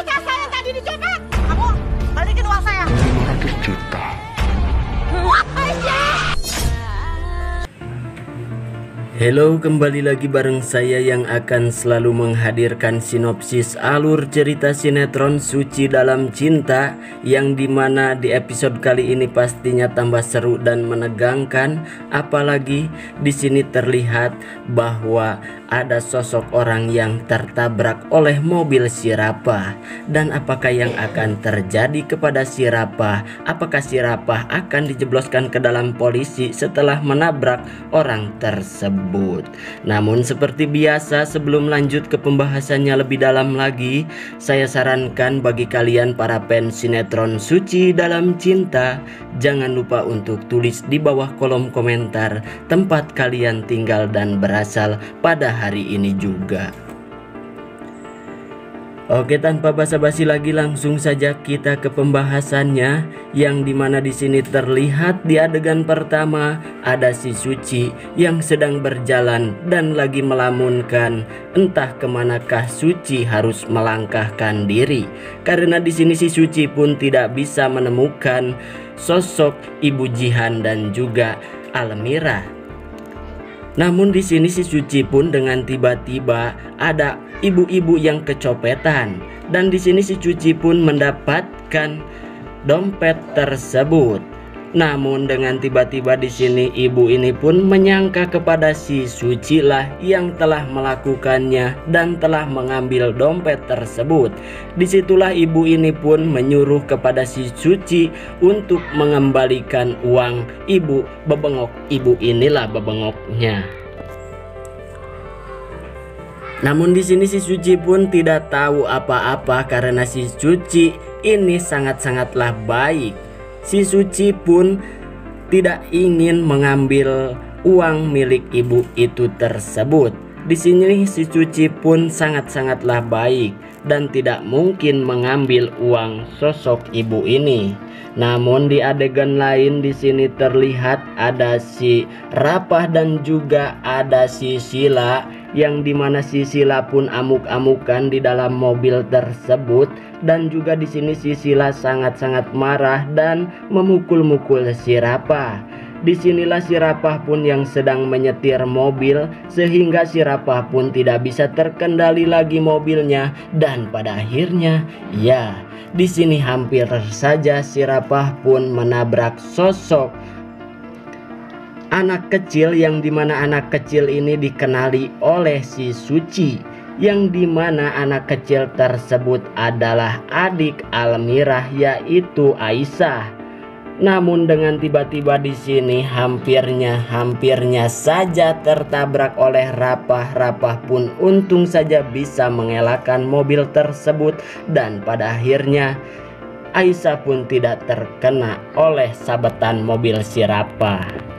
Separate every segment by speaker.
Speaker 1: tas saya tadi dicopet. Kamu balikin uang saya.
Speaker 2: 500 juta.
Speaker 3: Halo, kembali lagi bareng saya yang akan selalu menghadirkan sinopsis alur cerita sinetron Suci Dalam Cinta, yang dimana di episode kali ini pastinya tambah seru dan menegangkan. Apalagi di sini terlihat bahwa ada sosok orang yang tertabrak oleh mobil si Rapah. Dan apakah yang akan terjadi kepada si Rapah? Apakah si Rapah akan dijebloskan ke dalam polisi setelah menabrak orang tersebut? Namun seperti biasa, sebelum lanjut ke pembahasannya lebih dalam lagi, saya sarankan bagi kalian para fans sinetron Suci Dalam Cinta, jangan lupa untuk tulis di bawah kolom komentar tempat kalian tinggal dan berasal pada hari ini juga. Oke, tanpa basa-basi lagi langsung saja kita ke pembahasannya, yang dimana di sini terlihat di adegan pertama ada si Suci yang sedang berjalan dan lagi melamunkan. Entah kemanakah Suci harus melangkahkan diri, karena di sini si Suci pun tidak bisa menemukan sosok Ibu Jihan dan juga Almira. Namun di sini si Suci pun dengan tiba-tiba ada ibu-ibu yang kecopetan, dan di sini si Suci pun mendapatkan dompet tersebut. Namun dengan tiba-tiba di sini ibu ini pun menyangka kepada si Suci lah yang telah melakukannya dan telah mengambil dompet tersebut. Disitulah ibu ini pun menyuruh kepada si Suci untuk mengembalikan uang ibu bebengok. Ibu inilah bebengoknya. Namun di sini si Suci pun tidak tahu apa-apa, karena si Suci ini sangat-sangatlah baik. Si Suci pun tidak ingin mengambil uang milik ibu itu tersebut. Di sini si Suci pun sangat-sangatlah baik dan tidak mungkin mengambil uang sosok ibu ini. Namun di adegan lain di sini terlihat ada si Rapah dan juga ada si Sila, yang dimana si Sila pun amuk-amukan di dalam mobil tersebut, dan juga di sini si Sila sangat-sangat marah dan memukul-mukul si Rapah. Disinilah si Rapah pun yang sedang menyetir mobil, sehingga si Rapah pun tidak bisa terkendali lagi mobilnya, dan pada akhirnya ya di sini hampir saja si Rapah pun menabrak sosok anak kecil, yang dimana anak kecil ini dikenali oleh si Suci, yang dimana anak kecil tersebut adalah adik Almira, yaitu Aisyah. Namun dengan tiba-tiba di sini hampirnya saja tertabrak oleh Rapah. Rapah pun untung saja bisa mengelakkan mobil tersebut, dan pada akhirnya Aisyah pun tidak terkena oleh sabetan mobil si Rapah.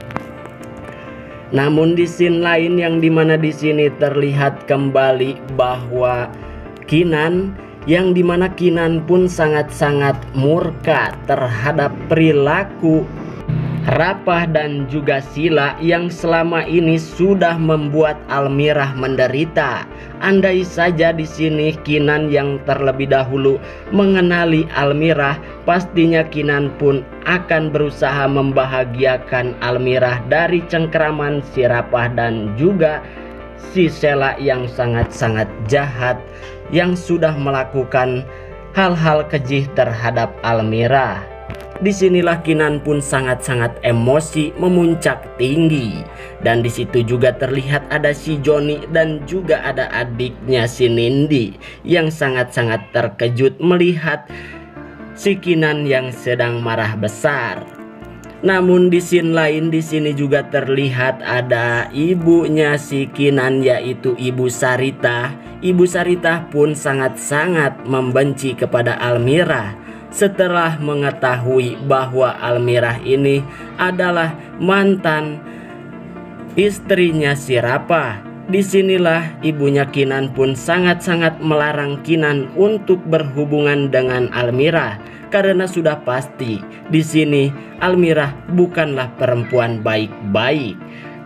Speaker 3: Namun di scene lain, yang dimana di sini terlihat kembali bahwa Kinan, yang dimana Kinan pun sangat-sangat murka terhadap perilaku Rapah dan juga Sila yang selama ini sudah membuat Almira menderita. Andai saja di sini Kinan yang terlebih dahulu mengenali Almira, pastinya Kinan pun akan berusaha membahagiakan Almira dari cengkraman si Rapah dan juga si Sela yang sangat-sangat jahat, yang sudah melakukan hal-hal keji terhadap Almira. Disinilah Kinan pun sangat-sangat emosi memuncak tinggi, dan disitu juga terlihat ada si Joni dan juga ada adiknya si Nindi yang sangat-sangat terkejut melihat si Kinan yang sedang marah besar. Namun di scene lain di sini juga terlihat ada ibunya si Kinan, yaitu Ibu Sarita. Ibu Sarita pun sangat-sangat membenci kepada Almira setelah mengetahui bahwa Almira ini adalah mantan istrinya si Rapah. Disinilah ibunya Kinan pun sangat-sangat melarang Kinan untuk berhubungan dengan Almira, karena sudah pasti di sini Almira bukanlah perempuan baik-baik.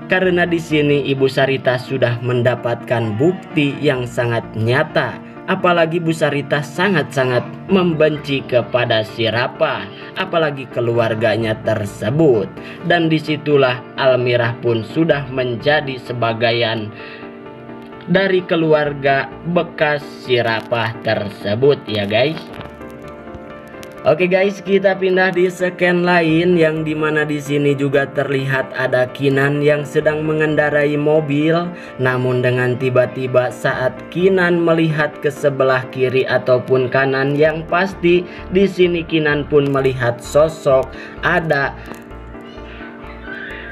Speaker 3: Karena di sini Ibu Sarita sudah mendapatkan bukti yang sangat nyata Apalagi Bu Sarita sangat-sangat membenci kepada si Rapah, apalagi keluarganya tersebut. Dan disitulah Almirah pun sudah menjadi sebagian dari keluarga bekas si Rapah tersebut ya guys. Oke guys, kita pindah di scan lain yang dimana di sini juga terlihat ada Kinan yang sedang mengendarai mobil. Namun dengan tiba-tiba saat Kinan melihat ke sebelah kiri ataupun kanan, yang pasti di sini Kinan pun melihat sosok ada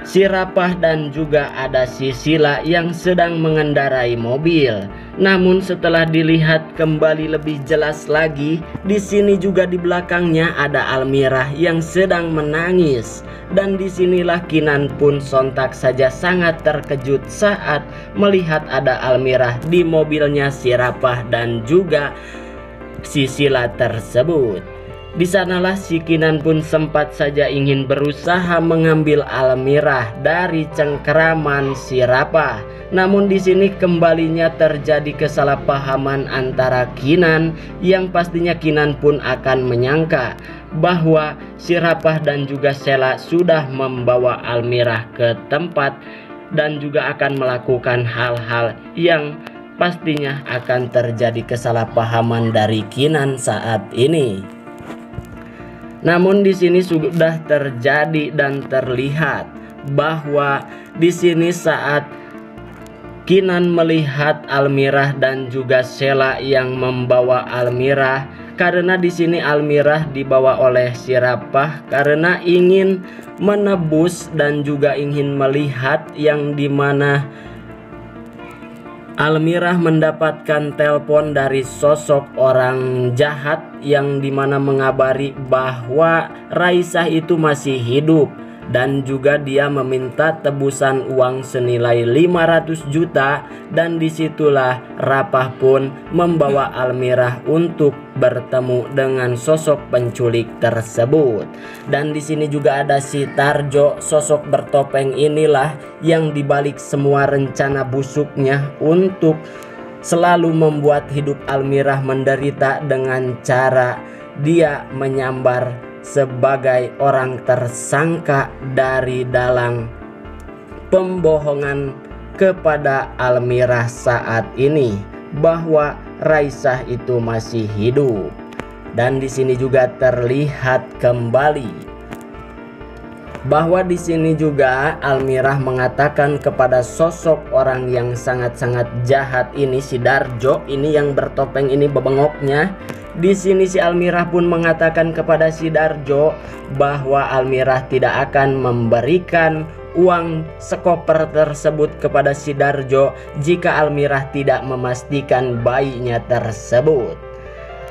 Speaker 3: si Rapah dan juga ada si Sila yang sedang mengendarai mobil. Namun setelah dilihat kembali lebih jelas lagi, di sini juga di belakangnya ada Almirah yang sedang menangis. Dan disinilah Kinan pun sontak saja sangat terkejut saat melihat ada Almirah di mobilnya si Rapah dan juga si Sila tersebut. Di sanalah si Kinan pun sempat saja ingin berusaha mengambil Almirah dari cengkeraman si Rapah. Namun di sini kembalinya terjadi kesalahpahaman antara Kinan, yang pastinya Kinan pun akan menyangka bahwa si Rapah dan juga Sela sudah membawa Almirah ke tempat dan juga akan melakukan hal-hal yang pastinya akan terjadi kesalahpahaman dari Kinan saat ini. Namun di sini sudah terjadi dan terlihat bahwa di sini saat Kinan melihat Almirah dan juga Sela yang membawa Almirah, karena di sini Almirah dibawa oleh si Rapah karena ingin menebus dan juga ingin melihat yang dimana Almirah mendapatkan telepon dari sosok orang jahat yang dimana mengabari bahwa Raisah itu masih hidup, dan juga dia meminta tebusan uang senilai 500 juta. Dan disitulah Rapah pun membawa Almirah untuk bertemu dengan sosok penculik tersebut. Dan di sini juga ada si Tarjo, sosok bertopeng inilah yang dibalik semua rencana busuknya untuk selalu membuat hidup Almirah menderita dengan cara dia menyambar sebagai orang tersangka dari dalang pembohongan kepada Almirah saat ini bahwa Raisah itu masih hidup. Dan di sini juga terlihat kembali bahwa di sini juga Almirah mengatakan kepada sosok orang yang sangat-sangat jahat ini, si Darjo ini yang bertopeng ini bebengoknya. Di sini si Almirah pun mengatakan kepada si Darjo bahwa Almirah tidak akan memberikan uang sekoper tersebut kepada si Darjo jika Almirah tidak memastikan bayinya tersebut.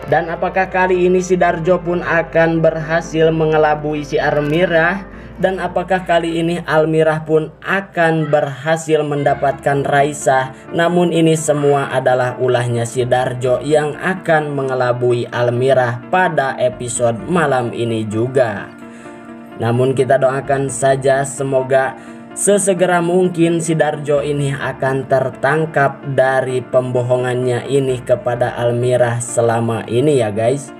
Speaker 3: Dan apakah kali ini si Darjo pun akan berhasil mengelabui si Almirah? Dan apakah kali ini Almirah pun akan berhasil mendapatkan Raisah? Namun ini semua adalah ulahnya si Darjo yang akan mengelabui Almirah pada episode malam ini juga. Namun kita doakan saja semoga sesegera mungkin si Darjo ini akan tertangkap dari pembohongannya ini kepada Almirah selama ini ya guys.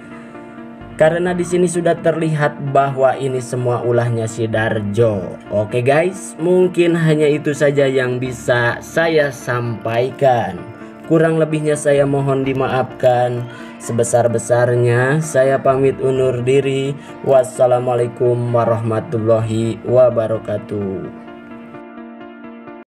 Speaker 3: Karena di sini sudah terlihat bahwa ini semua ulahnya si Darjo. Oke guys, mungkin hanya itu saja yang bisa saya sampaikan. Kurang lebihnya saya mohon dimaafkan. Sebesar-besarnya saya pamit undur diri. Wassalamualaikum warahmatullahi wabarakatuh.